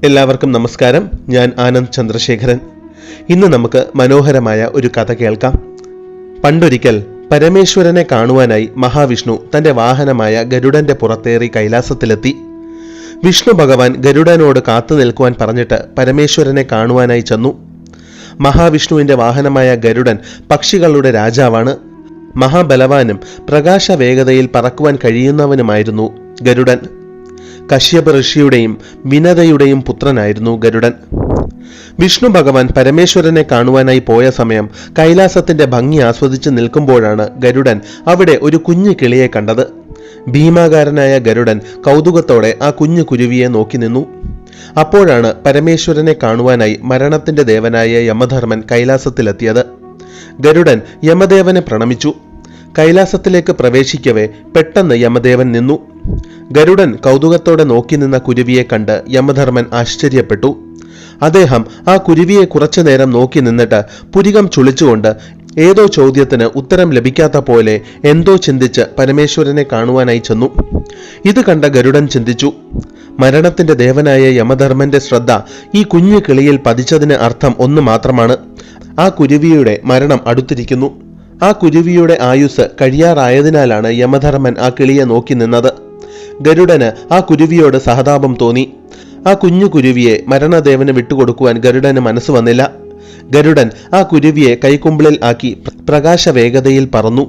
എല്ലാവർക്കും നമസ്കാരം. ഞാൻ ആനന്ദ് ചന്ദ്രശേഖരൻ. ഇന്ന് നമുക്ക് മനോഹരമായ ഒരു കഥ കേൾക്കാം. പണ്ടൊരിക്കൽ പരമേശ്വരനെ കാണുവാനായി മഹാവിഷ്ണു തന്റെ വാഹനമായ ഗരുഡന്റെ പുറത്തേറി കൈലാസത്തിലെത്തി. വിഷ്ണു ഭഗവാൻ ഗരുഡനോട് കാത്തു നിൽക്കുവാൻ പറഞ്ഞിട്ട് പരമേശ്വരനെ കാണുവാനായി ചെന്നു. മഹാവിഷ്ണുവിന്റെ വാഹനമായ ഗരുഡൻ പക്ഷികളുടെ രാജാവാണ്. മഹാബലവാനും പ്രകാശ വേഗതയിൽ പറക്കുവാൻ കഴിയുന്നവനുമായിരുന്നു ഗരുഡൻ. കശ്യപ ഋഷിയുടെയും വിനതയുടെയും പുത്രനായിരുന്നു ഗരുഡൻ. വിഷ്ണു ഭഗവാൻ പരമേശ്വരനെ കാണുവാനായി പോയ സമയം കൈലാസത്തിന്റെ ഭംഗി ആസ്വദിച്ച് നിൽക്കുമ്പോഴാണ് ഗരുഡൻ അവിടെ ഒരു കുഞ്ഞു കിളിയെ കണ്ടത്. ഭീമാകാരനായ ഗരുഡൻ കൗതുകത്തോടെ ആ കുഞ്ഞു കുരുവിയെ നോക്കി നിന്നു. അപ്പോഴാണ് പരമേശ്വരനെ കാണുവാനായി മരണത്തിന്റെ ദേവനായ യമധർമ്മൻ കൈലാസത്തിലെത്തിയത്. ഗരുഡൻ യമദേവനെ പ്രണമിച്ചു. കൈലാസത്തിലേക്ക് പ്രവേശിക്കവേ പെട്ടെന്ന് യമദേവൻ നിന്നു. ഗരുഡൻ കൗതുകത്തോടെ നോക്കി നിന്ന കുരുവിയെ കണ്ട് യമധർമ്മൻ ആശ്ചര്യപ്പെട്ടു. അദ്ദേഹം ആ കുരുവിയെ കുറച്ചു നേരം നോക്കി നിന്നിട്ട് പുരികം ചുളിച്ചുകൊണ്ട് ഏതോ ചോദ്യത്തിന് ഉത്തരം ലഭിക്കാത്ത പോലെ എന്തോ ചിന്തിച്ച് പരമേശ്വരനെ കാണുവാനായി ചെന്നു. ഇത് കണ്ട ഗരുഡൻ ചിന്തിച്ചു, മരണത്തിന്റെ ദേവനായ യമധർമ്മന്റെ ശ്രദ്ധ ഈ കുഞ്ഞു കിളിയിൽ പതിച്ചതിന് അർത്ഥം ഒന്ന് മാത്രമാണ്. ആ കുരുവിയുടെ മരണം അടുത്തിരിക്കുന്നു. ആ കുരുവിയുടെ ആയുസ് കഴിയാറായതിനാലാണ് യമധർമ്മൻ ആ കിളിയെ നോക്കി നിന്നത്. ഗരുഡന് ആ കുരുവിയോട് സഹതാപം തോന്നി. ആ കുഞ്ഞു കുരുവിയെ മരണദേവന് വിട്ടുകൊടുക്കുവാൻ ഗരുഡന് മനസ്സ് വന്നില്ല. ഗരുഡൻ ആ കുരുവിയെ കൈക്കുമ്പിളിൽ ആക്കി പ്രകാശ വേഗതയിൽ പറന്നു.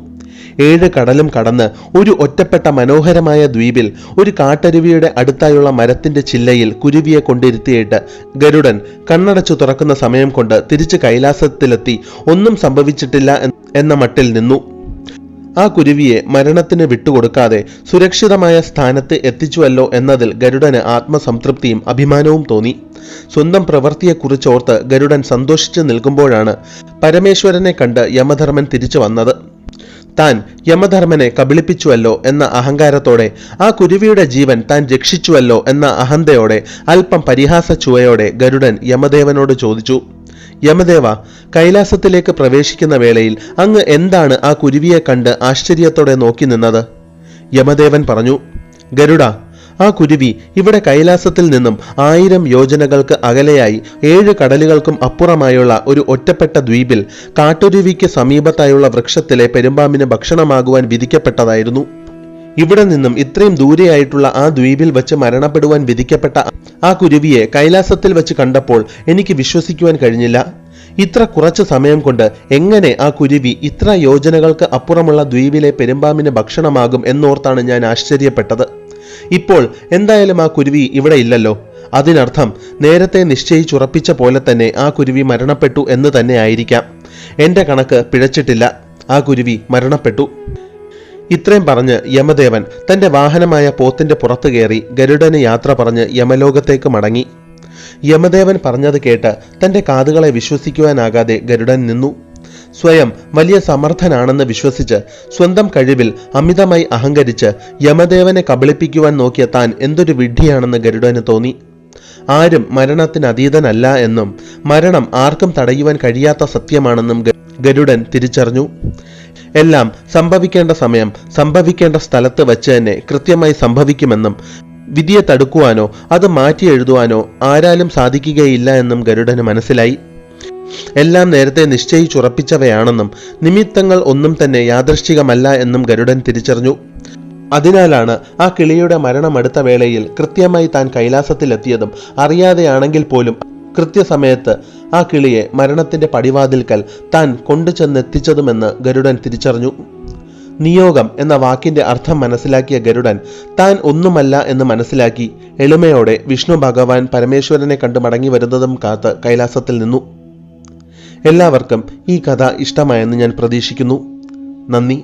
7 കടലും കടന്ന് ഒരു ഒറ്റപ്പെട്ട മനോഹരമായ ദ്വീപിൽ ഒരു കാട്ടരുവിയുടെ അടുത്തായുള്ള മരത്തിന്റെ ചില്ലയിൽ കുരുവിയെ കൊണ്ടിരുത്തിയിട്ട് ഗരുഡൻ കണ്ണടച്ചു തുറക്കുന്ന സമയം കൊണ്ട് തിരിച്ച് കൈലാസത്തിലെത്തി ഒന്നും സംഭവിച്ചിട്ടില്ല എന്ന മട്ടിൽ നിന്നു. ആ കുരുവിയെ മരണത്തിന് വിട്ടുകൊടുക്കാതെ സുരക്ഷിതമായ സ്ഥാനത്ത് എത്തിച്ചുവല്ലോ എന്നതിൽ ഗരുഡന് ആത്മസംതൃപ്തിയും അഭിമാനവും തോന്നി. സ്വന്തം പ്രവൃത്തിയെക്കുറിച്ചോർത്ത് ഗരുഡൻ സന്തോഷിച്ചു നിൽക്കുമ്പോഴാണ് പരമേശ്വരനെ കണ്ട് യമധർമ്മൻ തിരിച്ചു വന്നത്. താൻ യമധർമ്മനെ കബളിപ്പിച്ചുവല്ലോ എന്ന അഹങ്കാരത്തോടെ, ആ കുരുവിയുടെ ജീവൻ താൻ രക്ഷിച്ചുവല്ലോ എന്ന അഹന്തയോടെ, അല്പം പരിഹാസ ചുവയോടെ ഗരുഡൻ യമദേവനോട് ചോദിച്ചു, യമദേവ, കൈലാസത്തിലേക്ക് പ്രവേശിക്കുന്ന വേളയിൽ അങ്ങ് എന്താണ് ആ കുരുവിയെ കണ്ട് ആശ്ചര്യത്തോടെ നോക്കി നിന്നത്? യമദേവൻ പറഞ്ഞു, ഗരുഡ, ആ കുരുവി ഇവിടെ കൈലാസത്തിൽ നിന്നും 1000 യോജനകൾക്ക് അകലെയായി 7 കടലുകൾക്കും അപ്പുറമായുള്ള ഒരു ഒറ്റപ്പെട്ട ദ്വീപിൽ കാട്ടുരുവിക്ക് സമീപത്തായുള്ള വൃക്ഷത്തിലെ പെരുമ്പാമ്പിന് ഭക്ഷണമാകുവാൻ വിധിക്കപ്പെട്ടതായിരുന്നു. ഇവിടെ നിന്നും ഇത്രയും ദൂരെയായിട്ടുള്ള ആ ദ്വീപിൽ വെച്ച് മരണപ്പെടുവാൻ വിധിക്കപ്പെട്ട ആ കുരുവിയെ കൈലാസത്തിൽ വെച്ച് കണ്ടപ്പോൾ എനിക്ക് വിശ്വസിക്കുവാൻ കഴിഞ്ഞില്ല. ഇത്ര കുറച്ച് സമയം കൊണ്ട് എങ്ങനെ ആ കുരുവി ഇത്ര യോജനകൾക്ക് അപ്പുറമുള്ള ദ്വീപിലെ പെരുമ്പാമ്പിന് ഭക്ഷണമാകും എന്നോർത്താണ് ഞാൻ ആശ്ചര്യപ്പെട്ടത്. ഇപ്പോൾ എന്തായാലും ആ കുരുവി ഇവിടെ ഇല്ലല്ലോ. അതിനർത്ഥം നേരത്തെ നിശ്ചയിച്ചുറപ്പിച്ച പോലെ തന്നെ ആ കുരുവി മരണപ്പെട്ടു എന്ന് തന്നെ ആയിരിക്കാം. എന്റെ കണക്ക് പിഴച്ചിട്ടില്ല. ആ കുരുവി മരണപ്പെട്ടു. ഇത്രയും പറഞ്ഞ് യമദേവൻ തന്റെ വാഹനമായ പോത്തിന്റെ പുറത്തു കയറി ഗരുഡന് യാത്ര പറഞ്ഞ് യമലോകത്തേക്ക് മടങ്ങി. യമദേവൻ പറഞ്ഞത് കേട്ട് തന്റെ കാതുകളെ വിശ്വസിക്കുവാനാകാതെ ഗരുഡൻ നിന്നു. സ്വയം വലിയ സമർത്ഥനാണെന്ന് വിശ്വസിച്ച് സ്വന്തം കഴിവിൽ അമിതമായി അഹങ്കരിച്ച് യമദേവനെ കബളിപ്പിക്കുവാൻ നോക്കിയ താൻ എന്തൊരു വിഡ്ഢിയാണെന്ന് ഗരുഡന് തോന്നി. ആരും മരണത്തിന് അതീതനല്ല എന്നും മരണം ആർക്കും തടയുവാൻ കഴിയാത്ത സത്യമാണെന്നും ഗരുഡൻ തിരിച്ചറിഞ്ഞു. എല്ലാം സംഭവിക്കേണ്ട സമയം സംഭവിക്കേണ്ട സ്ഥലത്ത് വച്ച് തന്നെ കൃത്യമായി സംഭവിക്കുമെന്നും വിധിയെ തടുക്കുവാനോ അത് മാറ്റി എഴുതുവാനോ ആരാലും സാധിക്കുകയില്ല എന്നും ഗരുഡന് മനസ്സിലായി. എല്ലാം നേരത്തെ നിശ്ചയിച്ചുറപ്പിച്ചവയാണെന്നും നിമിത്തങ്ങൾ ഒന്നും തന്നെ യാദൃശ്ചികമല്ല എന്നും ഗരുഡൻ തിരിച്ചറിഞ്ഞു. അതിനാലാണ് ആ കിളിയുടെ മരണം അടുത്ത വേളയിൽ കൃത്യമായി താൻ കൈലാസത്തിലെത്തിയതും അറിയാതെയാണെങ്കിൽ പോലും കൃത്യസമയത്ത് ആ കിളിയെ മരണത്തിന്റെ പടിവാതിൽക്കൽ താൻ കൊണ്ടുചെന്നെത്തിച്ചതുമെന്ന് ഗരുഡൻ തിരിച്ചറിഞ്ഞു. നിയോഗം എന്ന വാക്കിന്റെ അർത്ഥം മനസ്സിലാക്കിയ ഗരുഡൻ താൻ ഒന്നുമല്ല എന്ന് മനസ്സിലാക്കി എളിമയോടെ വിഷ്ണു ഭഗവാൻ പരമേശ്വരനെ കണ്ട് മടങ്ങി വരുന്നതും കാത്ത് കൈലാസത്തിൽ നിന്നു. എല്ലാവർക്കും ഈ കഥ ഇഷ്ടമായെന്ന് ഞാൻ പ്രതീക്ഷിക്കുന്നു. നന്ദി.